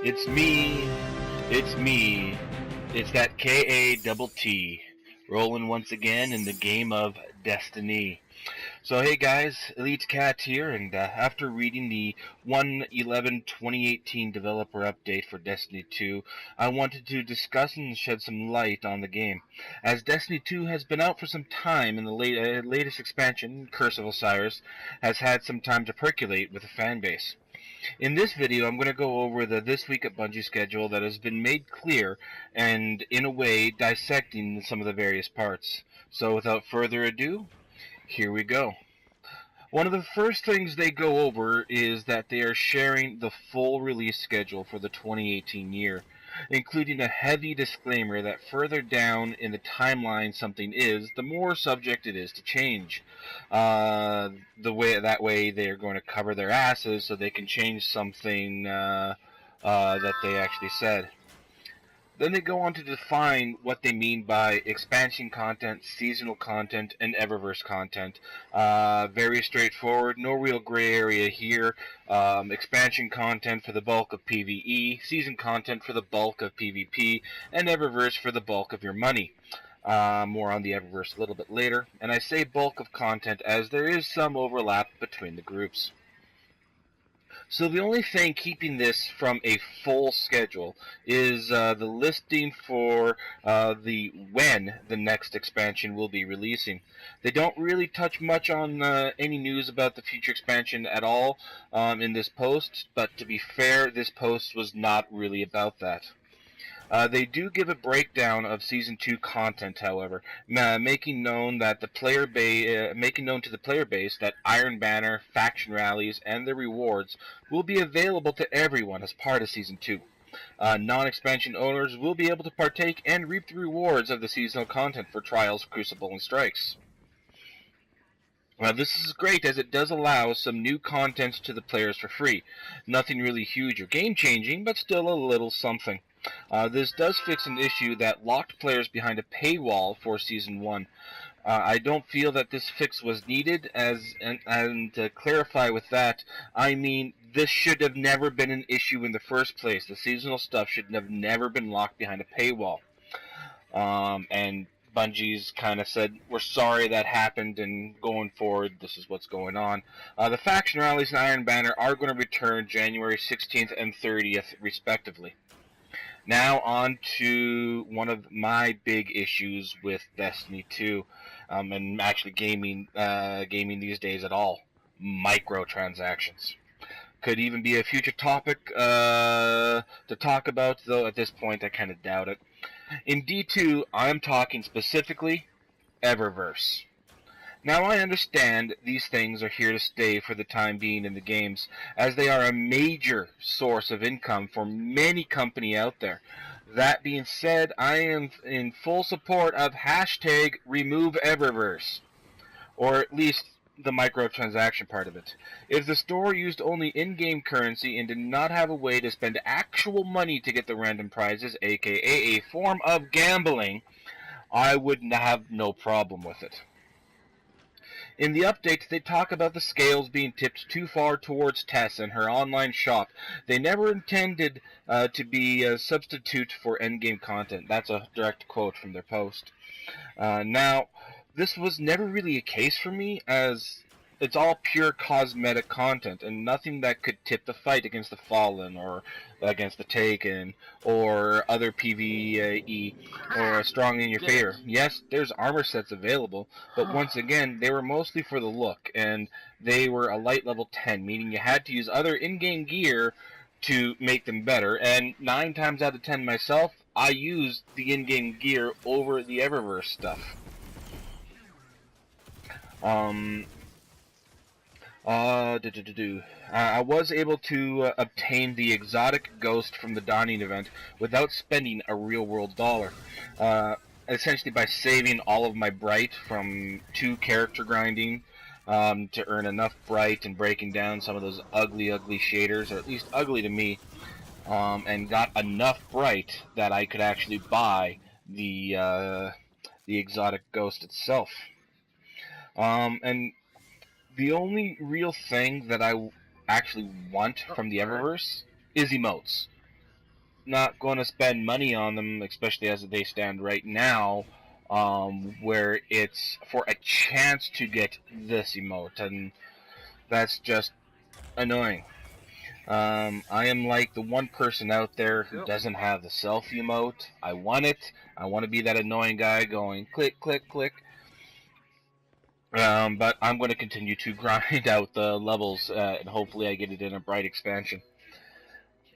It's me. It's me. It's that KATT rolling once again in the game of Destiny. So hey guys, EliteKatt here, and after reading the 1/11/2018 developer update for Destiny 2, I wanted to discuss and shed some light on the game. As Destiny 2 has been out for some time, and the latest expansion, Curse of Osiris, has had some time to percolate with the fanbase. In this video, I'm going to go over the This Week at Bungie schedule that has been made clear and, in a way, dissecting some of the various parts. So without further ado, here we go. One of the first things they go over is that they are sharing the full release schedule for the 2018 year, including a heavy disclaimer that further down in the timeline something is, the more subject it is to change. That way they are going to cover their asses so they can change something that they actually said. Then they go on to define what they mean by expansion content, seasonal content, and Eververse content. Very straightforward, no real gray area here. Expansion content for the bulk of PvE, season content for the bulk of PvP, and Eververse for the bulk of your money. More on the Eververse a little bit later. And I say bulk of content as there is some overlap between the groups. So the only thing keeping this from a full schedule is the listing for when the next expansion will be releasing. They don't really touch much on any news about the future expansion at all in this post, but to be fair, this post was not really about that. They do give a breakdown of Season 2 content, however, making known to the player base that Iron Banner, faction rallies, and their rewards will be available to everyone as part of Season 2. Non-expansion owners will be able to partake and reap the rewards of the seasonal content for Trials, Crucible, and Strikes. Now, this is great as it does allow some new content to the players for free. Nothing really huge or game-changing, but still a little something. This does fix an issue that locked players behind a paywall for Season 1. I don't feel that this fix was needed, and to clarify with that, I mean this should have never been an issue in the first place. The seasonal stuff should have never been locked behind a paywall. And Bungie's kind of said, we're sorry that happened, and going forward, this is what's going on. The faction rallies and Iron Banner are going to return January 16th and 30th, respectively. Now on to one of my big issues with Destiny 2, and actually gaming these days at all: microtransactions. Could even be a future topic to talk about, though at this point I kind of doubt it. In D2, I'm talking specifically Eververse. Now I understand these things are here to stay for the time being in the games, as they are a major source of income for many companies out there. That being said, I am in full support of hashtag remove Eververse, or at least the microtransaction part of it. If the store used only in-game currency and did not have a way to spend actual money to get the random prizes, aka a form of gambling, I would have no problem with it. In the updates, they talk about the scales being tipped too far towards Tess and her online shop. They never intended to be a substitute for endgame content. That's a direct quote from their post. Now, this was never really a case for me, as it's all pure cosmetic content and nothing that could tip the fight against the Fallen or against the Taken or other PvE or strong in your favor. Yes, there's armor sets available, but once again, they were mostly for the look, and they were a light level 10, meaning you had to use other in-game gear to make them better, and 9 times out of 10 myself, I used the in-game gear over the Eververse stuff. I was able to obtain the exotic ghost from the Dawning event without spending a real-world dollar. Essentially by saving all of my bright from 2 character grinding to earn enough bright and breaking down some of those ugly shaders, or at least ugly to me, and got enough bright that I could actually buy the exotic ghost itself. And the only real thing that I actually want from the Eververse is emotes. not going to spend money on them, especially as they stand right now, where it's for a chance to get this emote, and that's just annoying. I am like the one person out there who doesn't have the selfie emote. I want it. I want to be that annoying guy going click, click, click. But I'm going to continue to grind out the levels, and hopefully I get it in a bright expansion.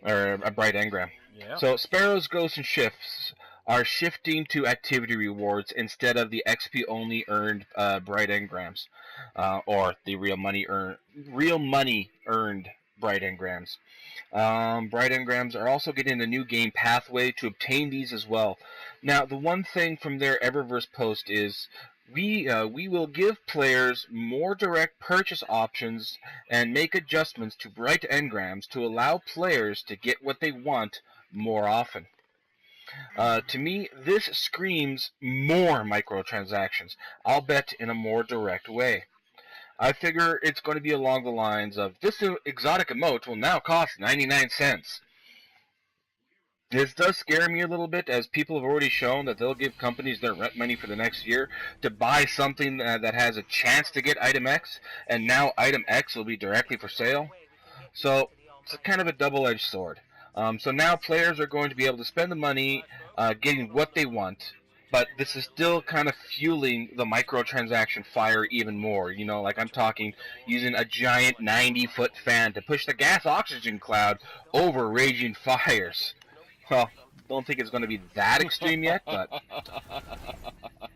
Or a bright engram. Yeah. So Sparrows, Ghosts, and Shifts are shifting to activity rewards instead of the XP only earned bright engrams, or the real money earned bright engrams. Bright engrams are also getting a new game pathway to obtain these as well. Now, the one thing from their Eververse post is we will give players more direct purchase options and make adjustments to bright engrams to allow players to get what they want more often. To me, this screams more microtransactions. I'll bet in a more direct way. I figure it's going to be along the lines of this exotic emote will now cost 99 cents. This does scare me a little bit, as people have already shown that they'll give companies their rent money for the next year to buy something that has a chance to get item X, and now item X will be directly for sale. So it's kind of a double-edged sword. So now players are going to be able to spend the money getting what they want, but this is still kind of fueling the microtransaction fire even more. You know, like I'm talking using a giant 90-foot fan to push the gas oxygen cloud over raging fires. Well, don't think it's going to be that extreme yet, but...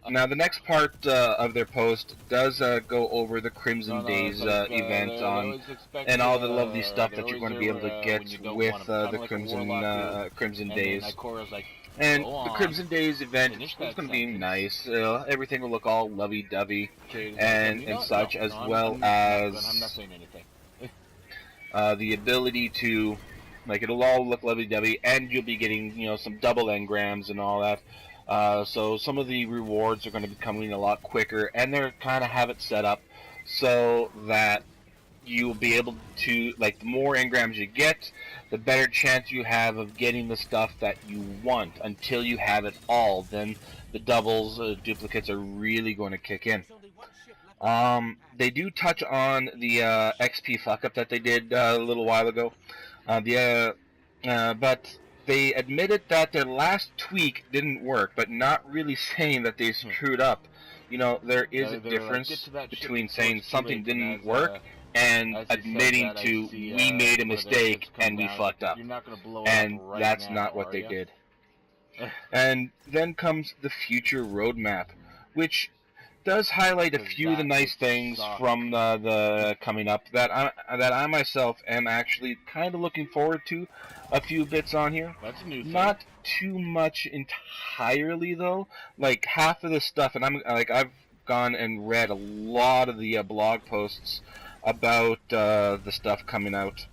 Now, the next part of their post does go over the Crimson Days event and all the lovely stuff that you're going to be able to get with the Crimson Days. And the Crimson Days event is going to be nice. Everything will look all lovey-dovey and such, as well as the ability to... Like, it'll all look lovey-dovey, and you'll be getting, you know, some double engrams and all that. So some of the rewards are going to be coming a lot quicker, and they're kind of have it set up so that you'll be able to, like, the more engrams you get, the better chance you have of getting the stuff that you want. Until you have it all, then the doubles, duplicates are really going to kick in. They do touch on the XP fuck-up that they did a little while ago. But they admitted that their last tweak didn't work, but not really saying that they screwed up. You know, there is a difference between saying something didn't work and admitting to, we made a mistake and we fucked up. And that's not what they did. And then comes the future roadmap, which does highlight a few of the nice things from the coming up that I myself am actually kind of looking forward to. A few bits on here. That's a new thing. Not too much entirely though. Like half of the stuff, and I've gone and read a lot of the blog posts about the stuff coming out,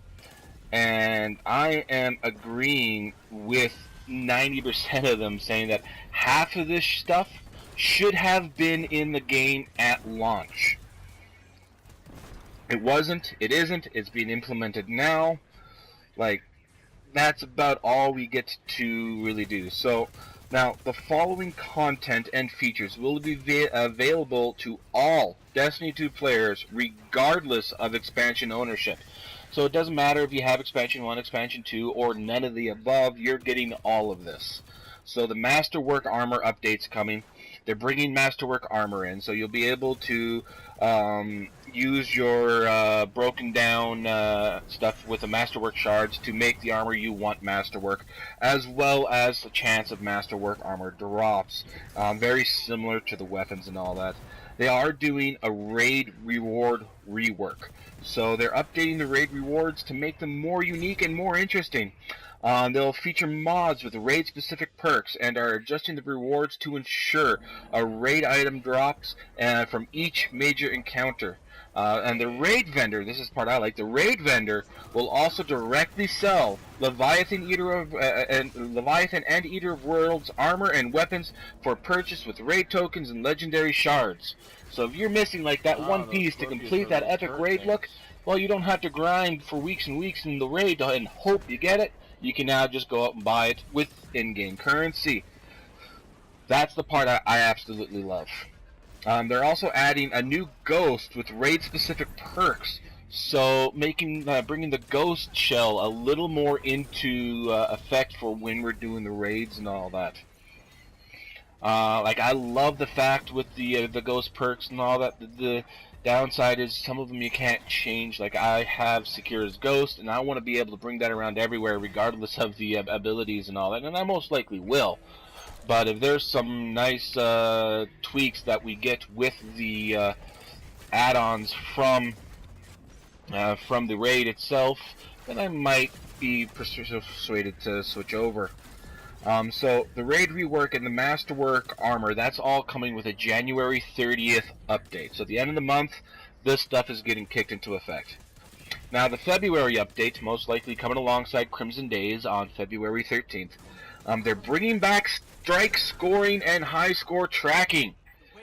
and I am agreeing with 90% of them, saying that half of this stuff should have been in the game at launch. It wasn't, it isn't, it's being implemented now. Like, that's about all we get to really do. So, now, the following content and features will be available to all Destiny 2 players, regardless of expansion ownership. So it doesn't matter if you have Expansion 1, Expansion 2, or none of the above, you're getting all of this. So the Masterwork Armor update's coming. They're bringing Masterwork Armor in, so you'll be able to use your broken down stuff with the Masterwork shards to make the armor you want Masterwork, as well as a chance of Masterwork Armor drops. Very similar to the weapons and all that. They are doing a raid reward rework, so they're updating the raid rewards to make them more unique and more interesting. They'll feature mods with raid-specific perks and are adjusting the rewards to ensure a raid item drops from each major encounter. And the raid vendor, this is the part I like, the raid vendor will also directly sell Leviathan and Eater of Worlds armor and weapons for purchase with raid tokens and legendary shards. So if you're missing like that one piece to complete that epic raid look, well, you don't have to grind for weeks and weeks in the raid and hope you get it. you can now just go out and buy it with in-game currency. That's the part I absolutely love. They're also adding a new ghost with raid-specific perks, so bringing the ghost shell a little more into effect for when we're doing the raids and all that. Like, I love the fact with the ghost perks and all that. The downside is some of them you can't change. Like, I have Secura's Ghost, and I want to be able to bring that around everywhere, regardless of the abilities and all that. And I most likely will. But if there's some nice tweaks that we get with the add-ons from the raid itself, then I might be persuaded to switch over. So the raid rework and the masterwork armor, that's all coming with a January 30th update. So at the end of the month, this stuff is getting kicked into effect. Now the February update, most likely coming alongside Crimson Days on February 13th. They're bringing back strike scoring and high score tracking,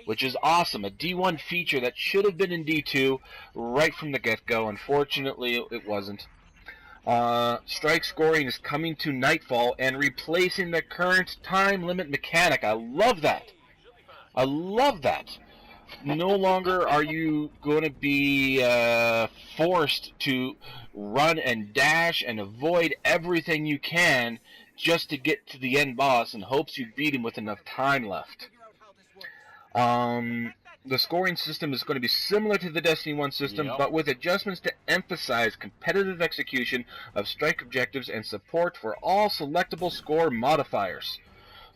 which is awesome. A D1 feature that should have been in D2 right from the get-go. Unfortunately, it wasn't. Strike scoring is coming to Nightfall and replacing the current time limit mechanic. I love that. I love that. No longer are you going to be forced to run and dash and avoid everything you can just to get to the end boss in hopes you beat him with enough time left. The scoring system is going to be similar to the Destiny 1 system, but with adjustments to emphasize competitive execution of strike objectives and support for all selectable score modifiers.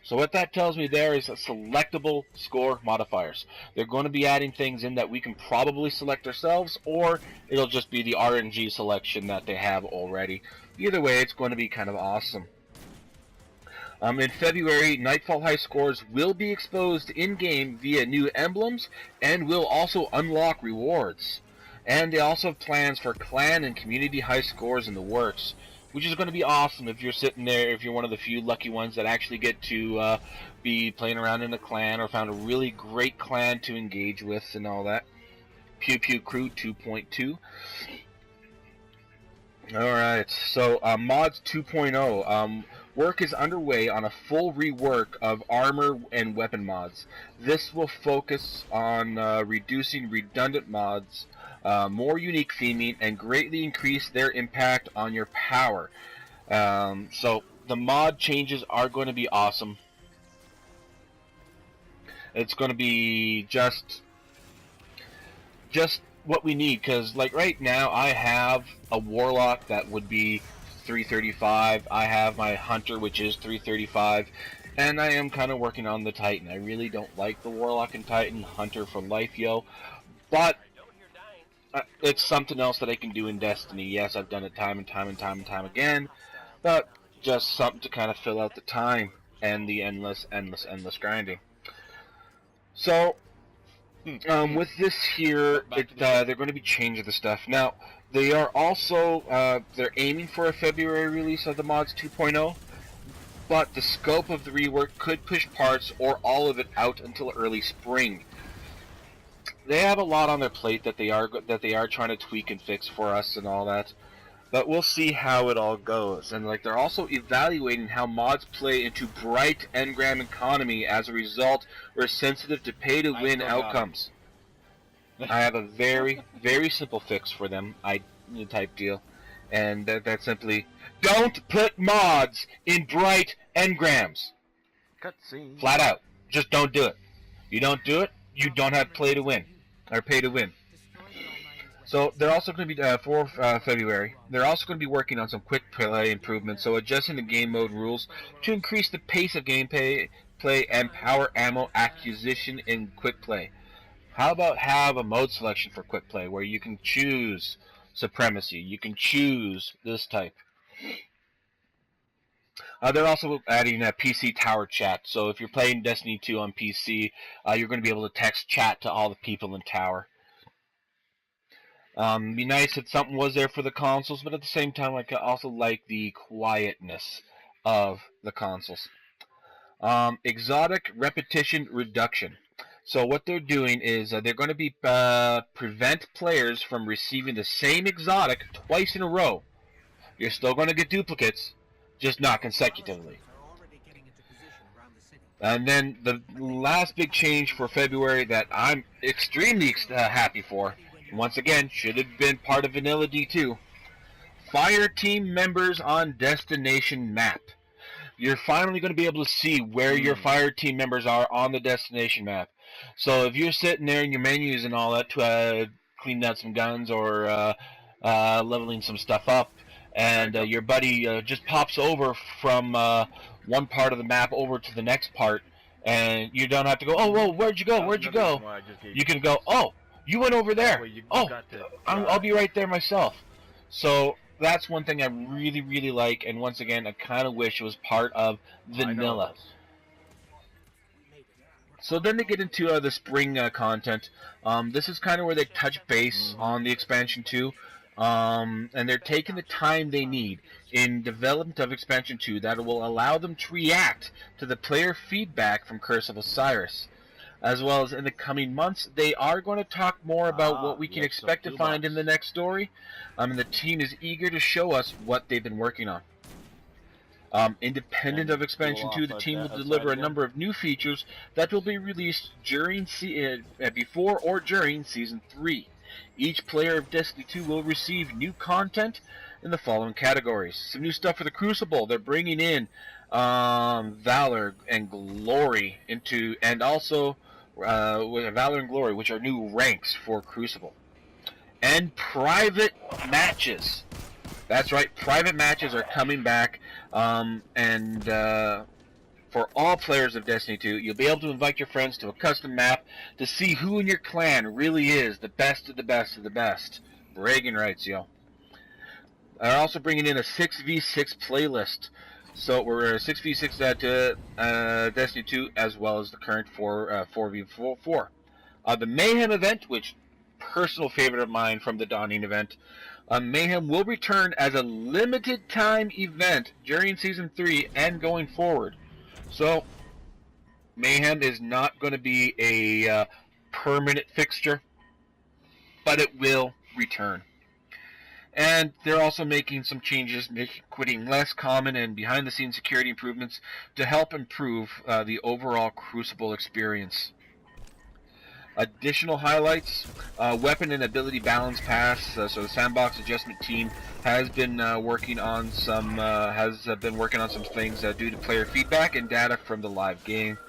So what that tells me there is selectable score modifiers. They're going to be adding things in that we can probably select ourselves, or it'll just be the RNG selection that they have already. Either way, it's going to be kind of awesome. In February, Nightfall high scores will be exposed in-game via new emblems and will also unlock rewards. And they also have plans for clan and community high scores in the works, which is going to be awesome if you're sitting there, if you're one of the few lucky ones that actually get to be playing around in a clan or found a really great clan to engage with and all that. Pew Pew Crew 2.2. Alright, so Mods 2.0. Work is underway on a full rework of armor and weapon mods. This will focus on reducing redundant mods, more unique theming, and greatly increase their impact on your power. So the mod changes are going to be awesome. It's going to be just what we need, because like right now I have a warlock that would be 335. I have my hunter, which is 335, and I am kind of working on the titan. I really don't like the warlock and titan. Hunter for life, yo. But it's something else that I can do in Destiny. Yes, I've done it time and time again, but just something to kind of fill out the time and the endless grinding. So with this here, they're going to be changing the stuff. Now, they are also, they're aiming for a February release of the mods 2.0, but the scope of the rework could push parts or all of it out until early spring. They have a lot on their plate that they are trying to tweak and fix for us and all that, but we'll see how it all goes. And like, they're also evaluating how mods play into bright engram economy. As a result, we're sensitive to pay-to-win outcomes. I have a very, very simple fix for them, type deal, and that's simply, don't put mods in bright engrams. Cutscene. Flat out. Just don't do it. You don't do it, you don't have pay to win. So they're also going to be, for February, they're also going to be working on some quick play improvements, so adjusting the game mode rules to increase the pace of gameplay and power ammo acquisition in quick play. How about have a mode selection for quick play where you can choose supremacy, you can choose this type. They're also adding a PC tower chat, so if you're playing Destiny 2 on PC, you're going to be able to text chat to all the people in tower. Be nice if something was there for the consoles, but at the same time, I also like the quietness of the consoles. Exotic repetition reduction. So what they're doing is they're going to be prevent players from receiving the same exotic twice in a row. You're still going to get duplicates, just not consecutively. And then the last big change for February that I'm extremely happy for, once again, should have been part of Vanilla D2, Fire Team members on destination map. You're finally going to be able to see where your Fire Team members are on the destination map. So if you're sitting there in your menus and all that to clean out some guns or leveling some stuff up, and your buddy just pops over from one part of the map over to the next part, and you don't have to go, oh, whoa, where'd you go? Where'd you go? You can go, oh, you went over there. Oh, I'll be right there myself. So that's one thing I really, really like, and once again, I kind of wish it was part of Vanilla. So then they get into the spring content. This is kind of where they touch base on the expansion 2. And they're taking the time they need in development of expansion 2 that will allow them to react to the player feedback from Curse of Osiris. As well as in the coming months, they are going to talk more about what we can expect to find in the next story. And the team is eager to show us what they've been working on. Independent of expansion 2, the team will deliver a number of new features that will be released during before or during Season 3. Each player of Destiny 2 will receive new content in the following categories. Some new stuff for the Crucible. They're bringing in Valor and Glory into, and also Valor and Glory, which are new ranks for Crucible. And private matches. That's right, private matches are coming back, and for all players of Destiny 2, you'll be able to invite your friends to a custom map to see who in your clan really is the best of the best of the best. Bragging rights, yo. They're also bringing in a 6v6 playlist. So we're 6v6 at Destiny 2 as well as the current 4v4. The Mayhem event, which personal favorite of mine from the Dawning event, Mayhem will return as a limited time event during Season 3 and going forward. So, Mayhem is not going to be a permanent fixture, but it will return. And they're also making some changes, quitting less common and behind-the-scenes security improvements to help improve the overall Crucible experience. Additional highlights, weapon and ability balance pass. So the sandbox adjustment team has been working on some things due to player feedback and data from the live game.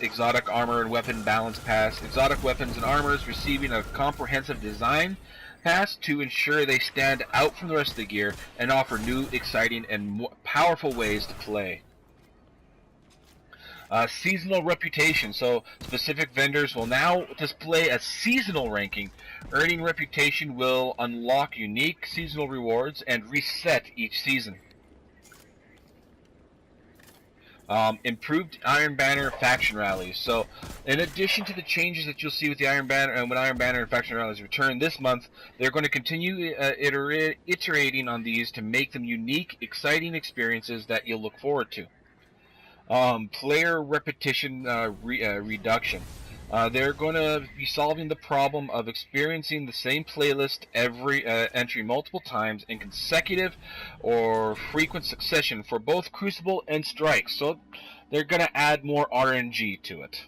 Exotic armor and weapon balance pass. Exotic weapons and armors receiving a comprehensive design pass to ensure they stand out from the rest of the gear and offer new, exciting, and more powerful ways to play. Seasonal reputation. So specific vendors will now display a seasonal ranking. Earning reputation will unlock unique seasonal rewards and reset each season. Improved Iron Banner faction rallies. So in addition to the changes that you'll see with the Iron Banner and when Iron Banner and faction rallies return this month, they're going to continue iterating on these to make them unique, exciting experiences that you'll look forward to. Player repetition reduction. They're going to be solving the problem of experiencing the same playlist every entry multiple times in consecutive or frequent succession for both Crucible and Strike. So they're going to add more RNG to it.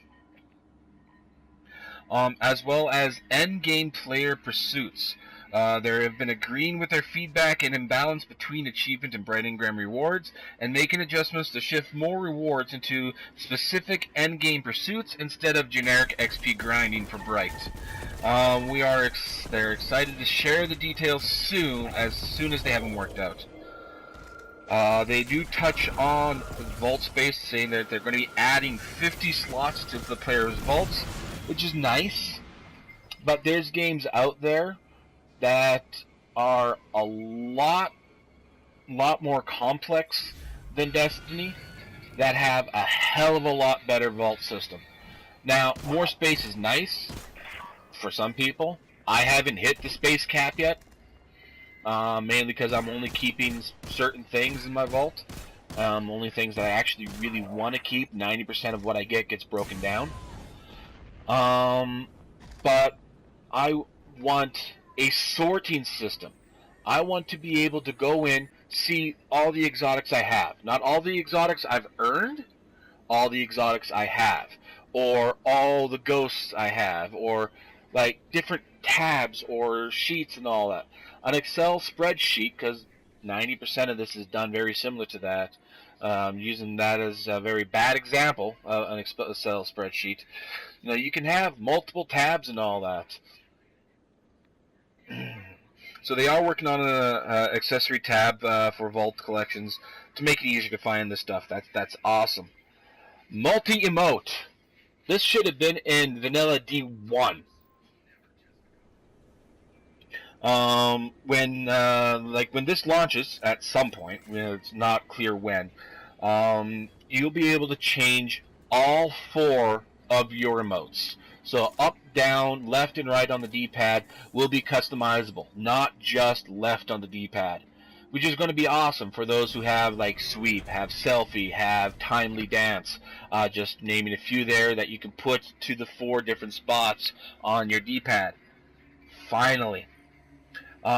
As well as endgame player pursuits. There have been agreeing with their feedback and imbalance between achievement and Bright Engram rewards, and making adjustments to shift more rewards into specific endgame pursuits instead of generic XP grinding for Bright. They're excited to share the details as soon as they have them worked out. They do touch on vault space, saying that they're going to be adding 50 slots to the player's vaults, which is nice, but there's games out there that are a lot more complex than Destiny that have a hell of a lot better vault system. Now, more space is nice for some people. I haven't hit the space cap yet, mainly because I'm only keeping certain things in my vault. Only things that I actually really want to keep. 90% of what I get gets broken down. But I want a sorting system. I want to be able to go in, see all the exotics I have. Not all the exotics I've earned, all the exotics I have, or all the ghosts I have, or like different tabs or sheets and all that. An Excel spreadsheet, because 90% of this is done very similar to that. Using that as a very bad example, an Excel spreadsheet. You can have multiple tabs and all that. So they are working on an accessory tab for Vault collections to make it easier to find this stuff. That's awesome. Multi-emote. This should have been in Vanilla D1. When this launches at some point, it's not clear when, you'll be able to change all 4 of your emotes. So up, down, left, and right on the D-pad will be customizable, not just left on the D-pad, which is going to be awesome for those who have like sweep, have selfie, have timely dance. Just naming a few there that you can put to the 4 different spots on your D-pad. Finally.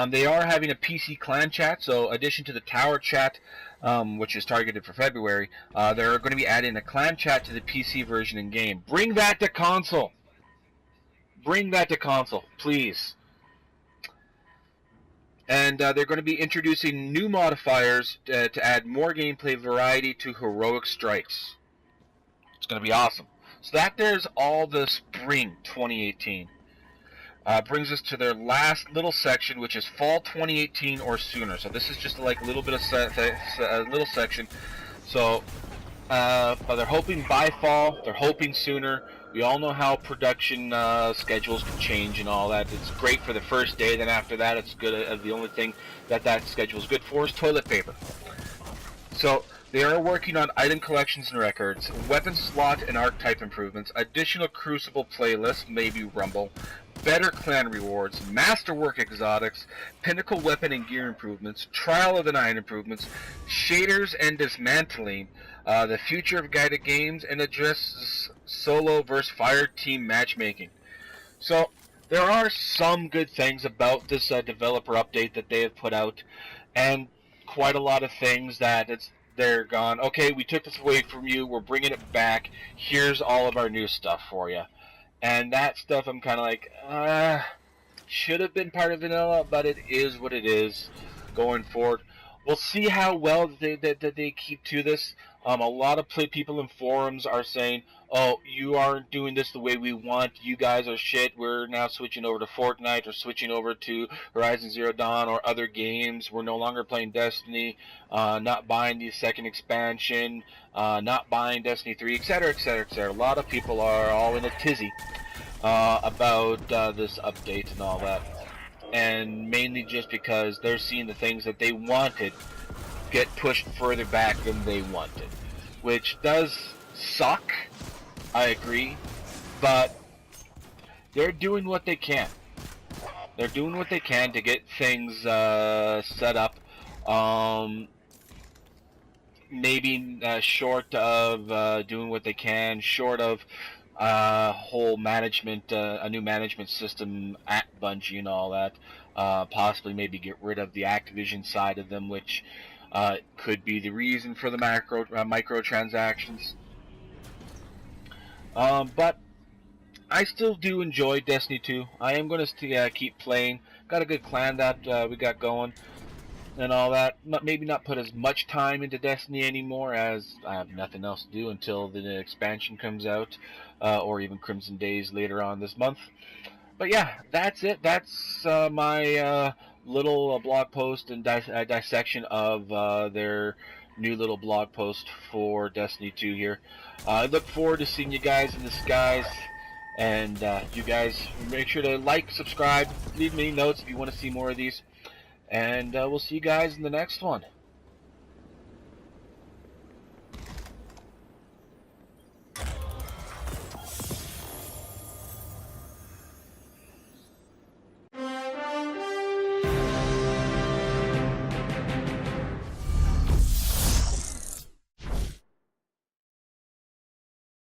They are having a PC clan chat, so addition to the tower chat, which is targeted for February, they're going to be adding a clan chat to the PC version in game. Bring that to console. Bring that to console, please. And they're going to be introducing new modifiers to add more gameplay variety to heroic strikes. It's going to be awesome. So there's all the spring 2018. Brings us to their last little section, which is fall 2018 or sooner. So this is just like a little bit of a little section. So but they're hoping by fall. They're hoping sooner. We all know how production schedules can change and all that. It's great for the first day. Then after that, it's good. The only thing that schedule is good for is toilet paper. So they are working on item collections and records, weapon slot and archetype improvements, additional Crucible playlists, maybe Rumble, better clan rewards, masterwork exotics, pinnacle weapon and gear improvements, trial of the night improvements, shaders and dismantling, the future of guided games, and addresses solo versus fire team matchmaking. So there are some good things about this developer update that they have put out, and quite a lot of things that they're gone, okay, we took this away from you, we're bringing it back, here's all of our new stuff for you. And that stuff I'm kind of like, should have been part of vanilla, but it is what it is going forward. We'll see how well they keep to this. A lot of people in forums are saying, oh, you aren't doing this the way we want, you guys are shit, we're now switching over to Fortnite or switching over to Horizon Zero Dawn or other games, we're no longer playing Destiny, not buying the second expansion, not buying Destiny 3, etc., etc., etc. A lot of people are all in a tizzy about this update and all that. And mainly just because they're seeing the things that they wanted get pushed further back than they wanted. Which does suck, I agree, but they're doing what they can. They're doing what they can to get things set up. Maybe short of doing what they can, short of whole management, a new management system at Bungie and all that. Possibly maybe get rid of the Activision side of them, which could be the reason for the microtransactions. But I still do enjoy Destiny 2. I am going to keep playing. Got a good clan that we got going and all that. Maybe not put as much time into Destiny anymore, as I have nothing else to do until the expansion comes out, or even Crimson Days later on this month. But yeah, that's it. That's my little blog post and dissection of their new little blog post for Destiny 2 here. I look forward to seeing you guys in the skies. And you guys make sure to like, subscribe, leave me notes if you want to see more of these. And we'll see you guys in the next one.